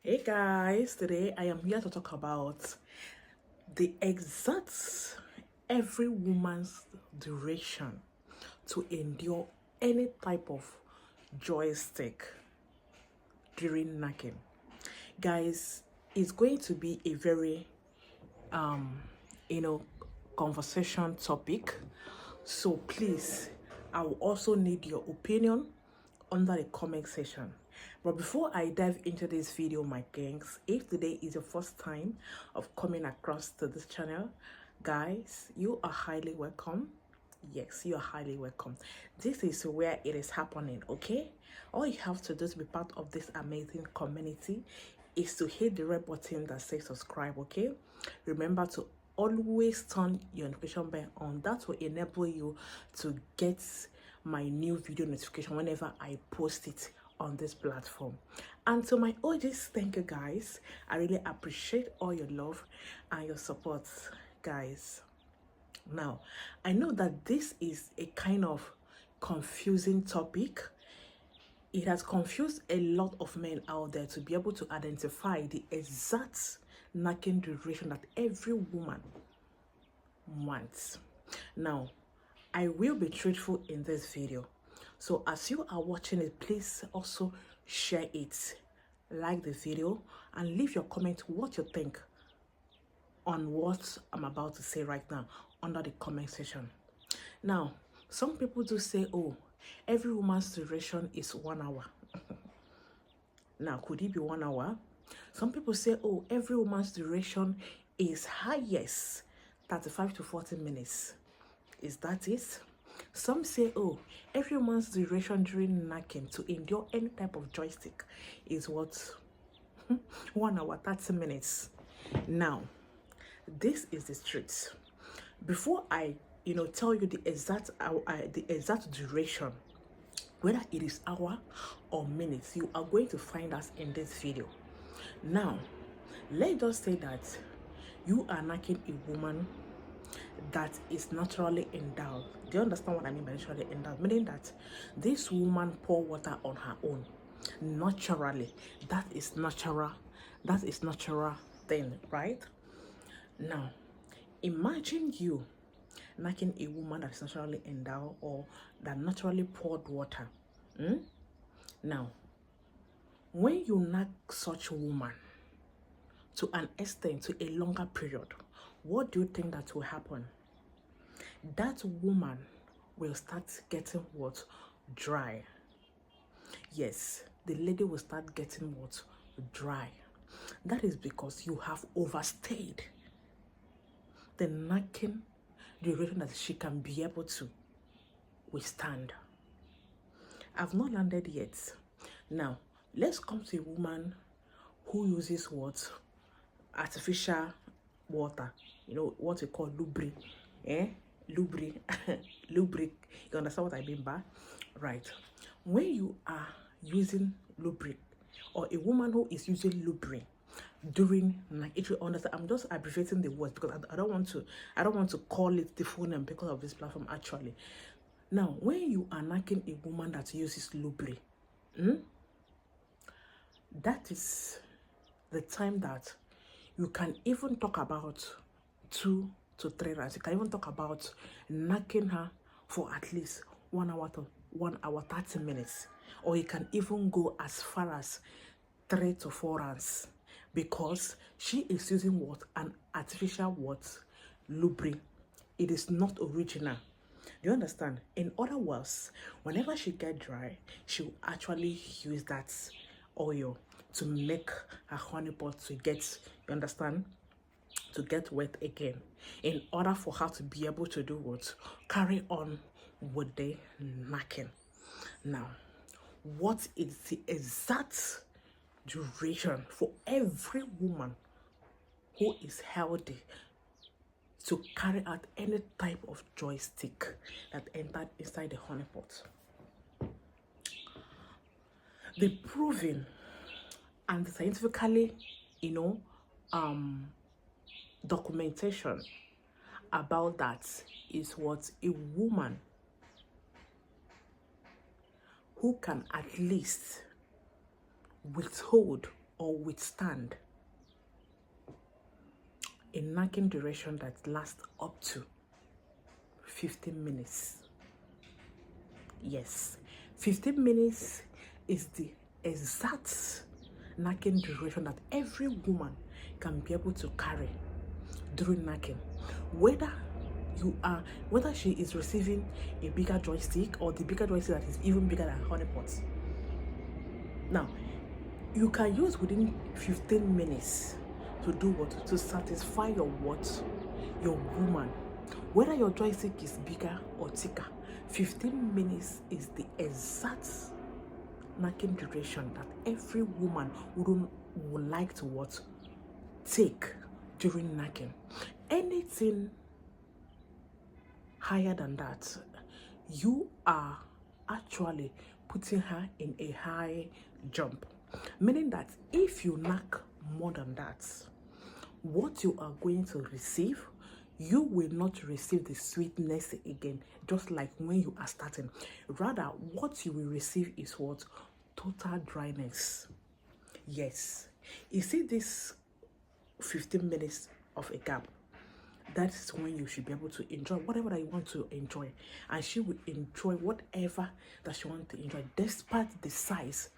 Hey guys, today I am here to talk about the exact every woman's duration to endure any type of joystick during knacking. Guys, it's going to be a very you know conversation topic. So please, I will also need your opinion under the comment section. But before I dive into this video, my gangs, if today is your first time of coming across to this channel, guys, you are highly welcome. Yes, you are highly welcome. This is where it is happening, okay? All you have to do to be part of this amazing community is to hit the red button that says subscribe, okay? Remember to always turn your notification bell on. That will enable you to get my new video notification whenever I post it on this platform. And to my OGs, thank you guys. I really appreciate all your love and your support, guys. Now, I know that this is a kind of confusing topic. It has confused a lot of men out there to be able to identify the exact knacking duration that every woman wants. Now, I will be truthful in this video. So as you are watching it, please also share it, like the video, and leave your comment what you think on what I'm about to say right now under the comment section. Now, some people do say, oh, every woman's duration is 1 hour. Now, could it be 1 hour? Some people say, oh, every woman's duration is highest 35 to 40 minutes. Is that it? Some say, oh, every woman's duration during knacking to endure any type of joystick is what? 1 hour, 30 minutes. Now, this is the truth. Before I, tell you the exact duration, whether it is hour or minutes, you are going to find us in this video. Now, let's just say that you are knacking a woman that is naturally endowed. Do you understand what I mean by naturally endowed? Meaning that this woman pour water on her own naturally. That is natural thing, right? Now, imagine you knacking a woman that is naturally endowed or that naturally poured water. Now, when you knack such a woman to an extent, to a longer period, what do you think that will happen? That woman will start getting what? Dry. Yes, the lady will start getting what? Dry. That is because you have overstayed the knacking duration that she can be able to withstand. I've not landed yet. Now, let's come to a woman who uses what? Artificial water. You know, what we call lubric. Lubric. Lubric. You understand what I mean by? Right. When you are using lubric, or a woman who is using lubric during, like, if you understand, I'm just abbreviating the words because I don't want to call it the full name because of this platform actually. Now, when you are knacking a woman that uses lubric, that is the time that you can even talk about 2 to 3 rounds. You can even talk about knacking her for at least 1 hour to 1 hour 30 minutes, or you can even go as far as 3 to 4 rounds, because she is using what? An artificial what? Lubric. It is not original. Do you understand? In other words, whenever she gets dry, she will actually use that oil to make her honey pot to get, you understand, to get wet again, in order for her to be able to do what? Carry on with the knacking. Now, what is the exact duration for every woman who is healthy to carry out any type of joystick that entered inside the honey pot? The proven and scientifically, documentation about that is what? A woman who can at least withhold or withstand a knacking duration that lasts up to 15 minutes. Yes, 15 minutes is the exact knacking duration that every woman can be able to carry during knacking. Whether she is receiving a bigger joystick or the bigger joystick that is even bigger than honeypots. Now, you can use within 15 minutes to do what? To satisfy your what? Your woman. Whether your joystick is bigger or thicker, 15 minutes is the exact knacking duration that every woman would like to what? Take during knacking. Anything higher than that, you are actually putting her in a high jump. Meaning that if you knack more than that, what you are going to receive, you will not receive the sweetness again, just like when you are starting. Rather, what you will receive is what? Total dryness. Yes. You see this 15 minutes of a gap, that's when you should be able to enjoy whatever that you want to enjoy, and she would enjoy whatever that she wants to enjoy, despite the size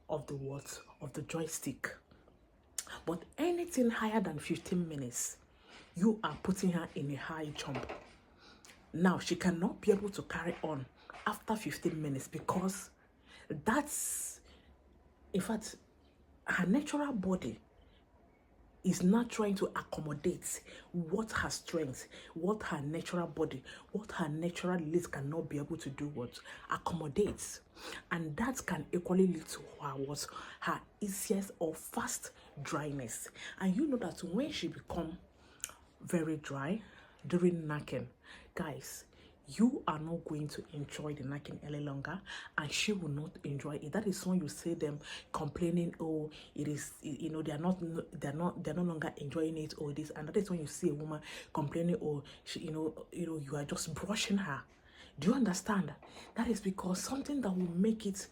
of the what? Of the joystick. But anything higher than 15 minutes, you are putting her in a high jump. Now, she cannot be able to carry on after 15 minutes because that's, in fact, her natural body is not trying to accommodate what her strength, what her natural body, what her natural legs cannot be able to do what? Accommodates. And that can equally lead to her what? Her easiest or fast dryness. And you know that when she become very dry during knacking, guys, you are not going to enjoy the knacking any longer, and she will not enjoy it. That is when you see them complaining, oh, it is, you know, they're no longer enjoying it, or this. And that is when you see a woman complaining, oh, she, you know, you are just brushing her. Do you understand? That is because something that will make it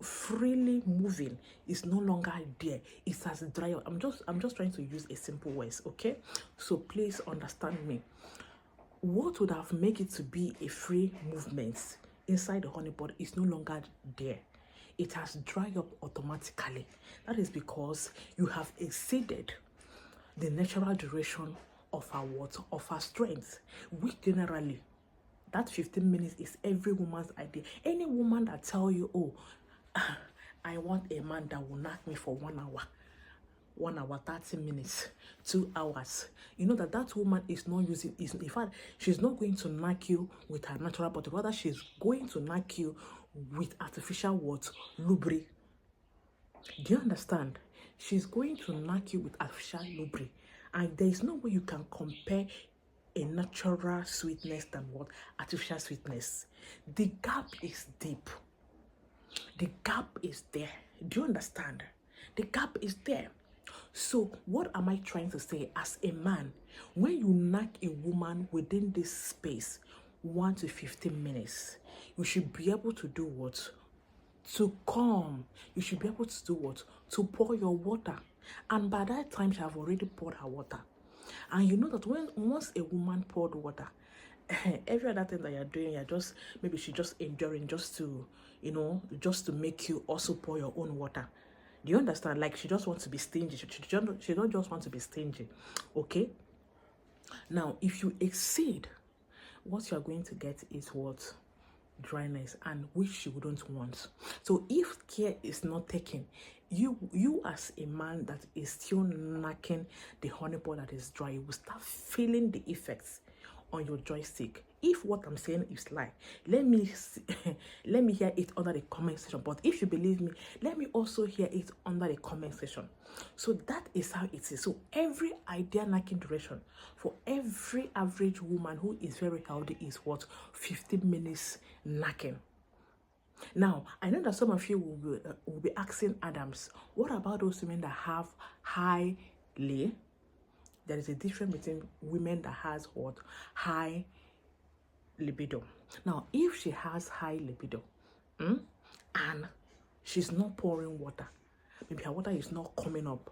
freely moving is no longer there. It has dried up. I'm just trying to use a simple words, okay? So please understand me. What would have made it to be a free movement inside the honeypot is no longer there. It has dried up automatically. That is because you have exceeded the natural duration of her water, of her strength, which generally, that 15 minutes is every woman's idea. Any woman that tell you, oh, I want a man that will knock me for 1 hour, 1 hour, 30 minutes, 2 hours. You know that woman is not using, in fact, she's not going to knock you with her natural body. Rather, she's going to knock you with artificial what? Lubricant. Do you understand? She's going to knock you with artificial lubricant. And there is no way you can compare a natural sweetness than what? Artificial sweetness. The gap is deep. The gap is there. Do you understand? The gap is there. So what am I trying to say? As a man, when you knock a woman within this space, 1 to 15 minutes, you should be able to do what? To come. You should be able to do what? To pour your water. And by that time, she have already poured her water. And you know that once a woman poured water, every other thing that you're doing, you're just, maybe she's just enduring just to, just to make you also pour your own water. Do you understand? Like, she just wants to be stingy. She don't just want to be stingy. Okay? Now, if you exceed, what you're going to get is what? Dryness, and which you wouldn't want. So if care is not taken, you as a man that is still knacking the honeypot that is dry, you will start feeling the effects on your joystick. If what I'm saying is lie, let me hear it under the comment section. But if you believe me, let me also hear it under the comment section. So that is how it is. So every ideal knacking duration for every average woman who is very healthy is what? 15 minutes knacking. Now, I know that some of you will be asking Adams, what about those women that have high lay? There is a difference between women that has what? High libido. Now, if she has high libido and she's not pouring water, maybe her water is not coming up,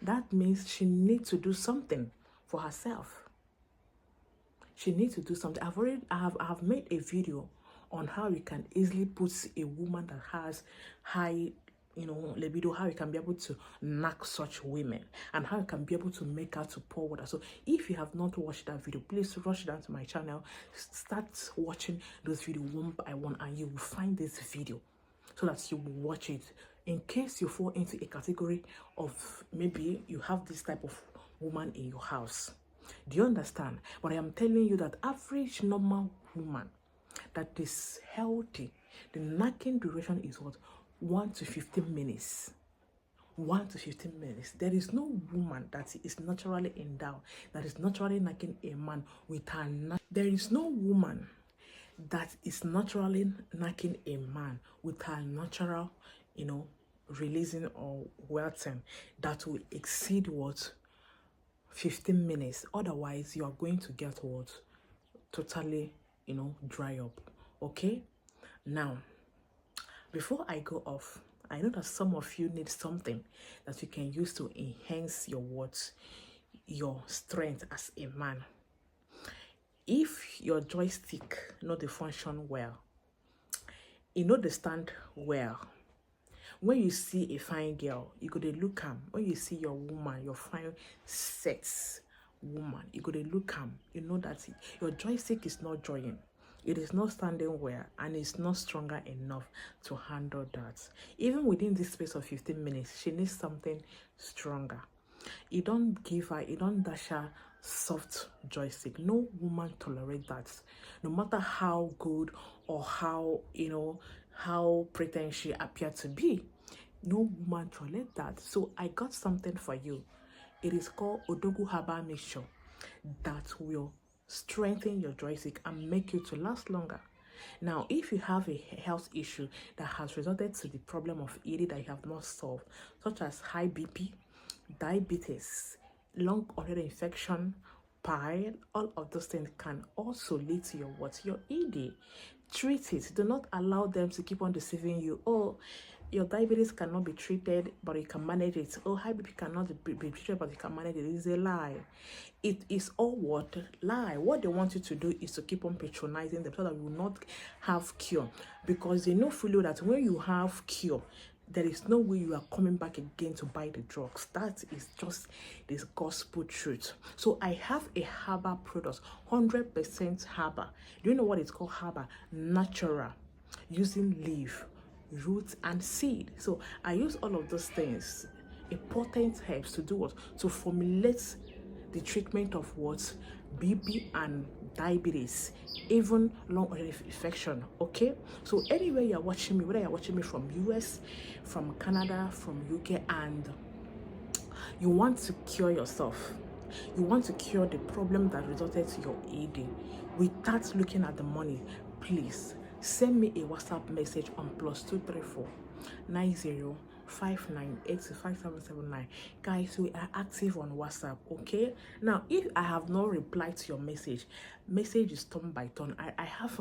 that means she needs to do something for herself. She needs to do something. I have made a video on how you can easily put a woman that has high, libido, how you can be able to knack such women, and how you can be able to make her to pour water. So if you have not watched that video, please rush down to my channel, start watching those videos one by one, and you will find this video so that you will watch it. In case you fall into a category of maybe you have this type of woman in your house. Do you understand? But I am telling you that average normal woman that is healthy, the knacking duration is what? 1 to 15 minutes. 1 to 15 minutes. There is no woman that is naturally endowed, that is naturally knacking a man with her. There is no woman that is naturally knacking a man with her natural, releasing or welting that will exceed what? 15 minutes. Otherwise, you are going to get what? Totally, dry up. Okay? Now, before I go off, I know that some of you need something that you can use to enhance your what? Your strength as a man. If your joystick not dey function well, they stand well. When you see a fine girl, you go to look am. When you see your woman, your fine sex woman, you go to look am. You know that your joystick is not joining. It is not standing well, and it's not stronger enough to handle that. Even within this space of 15 minutes, she needs something stronger. You don't give her, you don't dash her soft joystick. No woman tolerates that. No matter how good or how, how pretend she appear to be, no woman tolerates that. So I got something for you. It is called Odogu Herbal Mixture that will strengthen your joystick and make you to last longer. Now, if you have a health issue that has resulted to the problem of eating that you have not solved, such as high BP, diabetes, lung infection, pile, all of those things can also lead to your ED. Treat it. Do not allow them to keep on deceiving you. Oh, your diabetes cannot be treated, but you can manage it. Oh, high BP cannot be treated, but you can manage it. It is a lie. It is all what? Lie. What they want you to do is to keep on patronizing them so that you will not have cure. Because they know fully that when you have cure, there is no way you are coming back again to buy the drugs. That is just this gospel truth. So I have a herbal product, 100% herbal. Do you know what it's called? Herbal, natural, using leaf, roots, and seed. So I use all of those things, important herbs, to do what? To formulate the treatment of what? BP and diabetes, even lung infection. Okay, so anywhere you're watching me, whether you're watching me from US, from Canada, from UK, and you want to cure yourself, you want to cure the problem that resulted to your ED without looking at the money, please send me a WhatsApp message on +234 9059825779. Guys, we are active on WhatsApp. Okay, now if I have not replied to your message is turn by turn. I have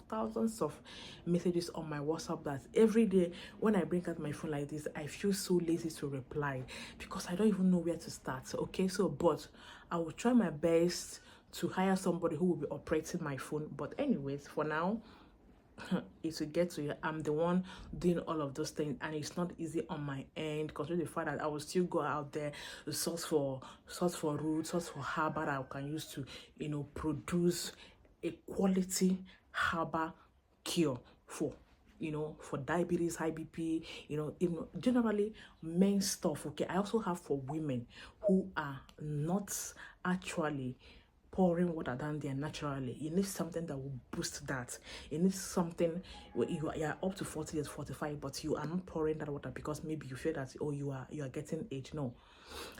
thousands of messages on my WhatsApp that every day when I bring out my phone like this, I feel so lazy to reply because I don't even know where to start. Okay, so but I will try my best to hire somebody who will be operating my phone. But anyways, for now, it will get to you. I'm the one doing all of those things, and it's not easy on my end, considering the fact that I will still go out there to source for roots, source for herbal that I can use to produce a quality herbal cure for for diabetes, high BP, generally men stuff. Okay, I also have for women who are not actually pouring water down there naturally. You need something that will boost that. You need something where you are up to 40 years, 45, but you are not pouring that water because maybe you feel that, oh, you are getting age. No,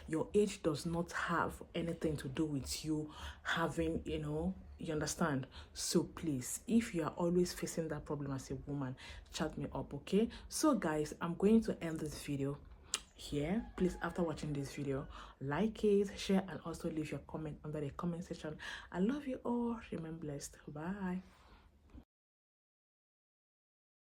your age does not have anything to do with you having, you understand? So please, if you are always facing that problem as a woman, chat me up. Okay, so guys, I'm going to end this video here. Please, after watching this video, like it, share, and also leave your comment under the comment section. I love you all. Remain blessed. Bye.